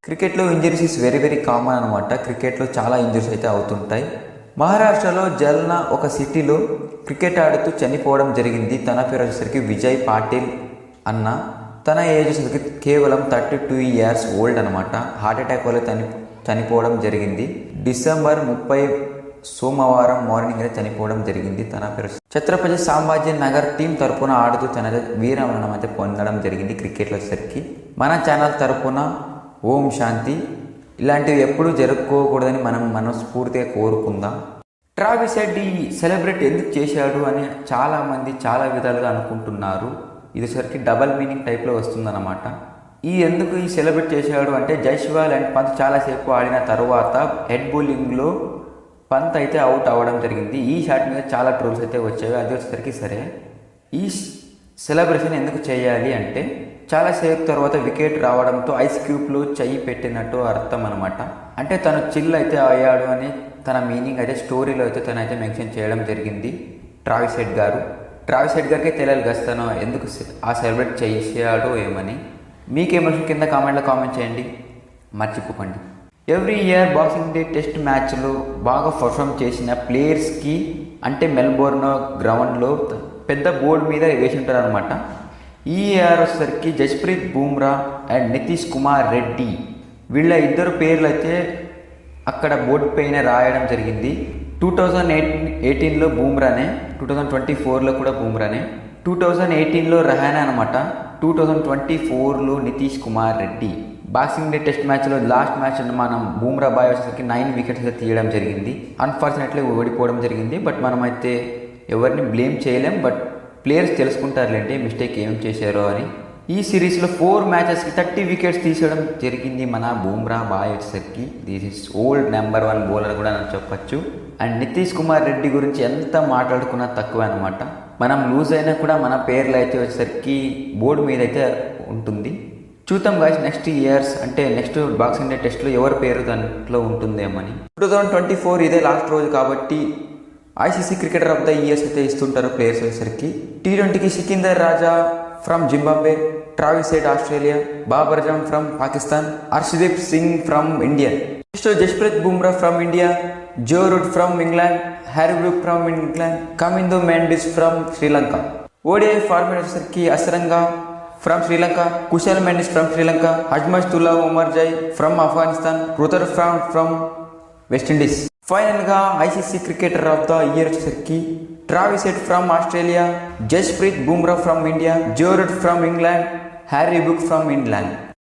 క్రికెట్లో injuries is very common అనమాట. క్రికెట్లో చాలా ఇంజరీస్ అయితే అవుతుంటాయి. మహారాష్ట్రలో జల్నా ఒక సిటీలో క్రికెట్ ఆడుతూ చనిపోవడం జరిగింది. తన పేరు వచ్చేసరికి విజయ్ పాటిల్ అన్న. తన ఏజ్ వచ్చేసరికి కేవలం 32 years ఓల్డ్ అనమాట. హార్ట్ అటాక్ వల్ల చనిపోవడం జరిగింది. డిసెంబర్ 30 సోమవారం మార్నింగ్ అయితే చనిపోవడం జరిగింది. తన పేరు ఛత్రపతి సంభాజీ నగర్ టీం తరపున ఆడుతూ తన వీరమరణం అయితే పొందడం జరిగింది. క్రికెట్లో వచ్చేసరికి మన ఛానల్ తరపున ఓం శాంతి. ఇలాంటివి ఎప్పుడూ జరుపుకోకూడదని మనం మనస్ఫూర్తిగా కోరుకుందాం. ట్రావిస్ హెడ్ ఈ సెలబ్రేట్ ఎందుకు చేశాడు అని చాలామంది చాలా విధాలుగా అనుకుంటున్నారు. ఇది వచ్చేసరికి డబల్ మీనింగ్ టైప్లో వస్తుందన్నమాట. ఎందుకు ఈ సెలబ్రేట్ చేశాడు అంటే జైస్వాల్ అండ్ పంత్ చాలాసేపు ఆడిన తర్వాత హెడ్ బౌలింగ్లో పంత్ అయితే అవుట్ అవ్వడం జరిగింది. ఈ షాట్ మీద చాలా ట్రోల్స్ అయితే వచ్చాయి. అది వచ్చేసరికి సరే ఈ సెలబ్రేషన్ ఎందుకు చేయాలి అంటే చాలాసేపు తర్వాత వికెట్ రావడంతో ఐస్ క్యూబ్లో చెయ్యి పెట్టినట్టు అర్థం అనమాట. అంటే తను చిల్ అయితే అయ్యాడు అని తన మీనింగ్ అయితే స్టోరీలో అయితే తనైతే మెన్షన్ చేయడం జరిగింది. ట్రావిస్ హెడ్ గారికి తెలియాలి తను ఎందుకు ఆ సెలబ్రేట్ చేసాడో ఏమని. మీకేమో కింద కామెంట్లో కామెంట్ చేయండి, మర్చిపోకండి. Every year boxing day test మ్యాచ్లో బాగా పర్ఫామ్ చేసిన ప్లేయర్స్కి అంటే మెల్బోర్న్ గ్రౌండ్లో పెద్ద బోర్డు మీద వేసి ఉంటారు అనమాట. ఈ ఇయర్ వచ్చేసరికి జస్ప్రీత్ బుమ్రా అండ్ నితీష్ కుమార్ రెడ్డి వీళ్ళ ఇద్దరు పేర్లు అయితే అక్కడ బోర్డు పైన రాయడం జరిగింది. 2018లో బుమ్రానే, 2024లో కూడా బుమ్రానే, 2018లో రహానా అనమాట, 2024లో Nitish Kumar Reddy. Boxing day test మ్యాచ్లో లాస్ట్ మ్యాచ్ మనం బుమ్రా బాయ్ వచ్చేసరికి 9 వికెట్స్ తీయడం జరిగింది. అన్ఫార్చునేట్లీ ఓడిపోవడం జరిగింది. బట్ మనమైతే ఎవరిని బ్లేమ్ చేయలేం. బట్ ప్లేయర్స్ తెలుసుకుంటారులేండి మిస్టేక్ ఏం చేశారో అని. ఈ సిరీస్లో 4 మ్యాచెస్కి 30 వికెట్స్ తీసేయడం జరిగింది మన బుమ్రా బాయ్ వచ్చేసరికి. This is old number 1 bowler కూడా అని చెప్పచ్చు. అండ్ నితీష్ కుమార్ రెడ్డి గురించి ఎంత మాట్లాడుకున్నా తక్కువే అనమాట. మనం లూజ్ అయినా కూడా మన పేర్లు అయితే వచ్చేసరికి బోర్డు మీద అయితే ఉంటుంది. చూద్దాం గాయ్స్ నెక్స్ట్ ఇయర్స్ అంటే నెక్స్ట్ బాక్సింగ్ డే టెస్ట్లో ఎవరి పేరు దాంట్లో ఉంటుందేమని. 2024 ఇదే లాస్ట్ రోజు కాబట్టి ICC cricketer of the years అయితే ఇస్తుంటారు ప్లేయర్స్ వచ్చేసరికి. T20కి Sikandar Raza from Zimbabwe, Travis Head Australia, Babar Azam from Pakistan, Arshdeep Singh from India. Next Jasprit Bumrah from India, Joe Root from England, Harry Brook from England, Kamindu Mendis from Sri Lanka. ODI format వచ్చేసరికి Asalanka from Sri Lanka, Kusal Mendis from Sri Lanka, Azmatullah Omarzai from Afghanistan, Rutherford from West Indies. ఫైనల్గా ICC cricketer of the year వచ్చేసరికి Travis Head from Australia, Jasprit Bumrah from India, Joe Root from England, Harry Brook from England.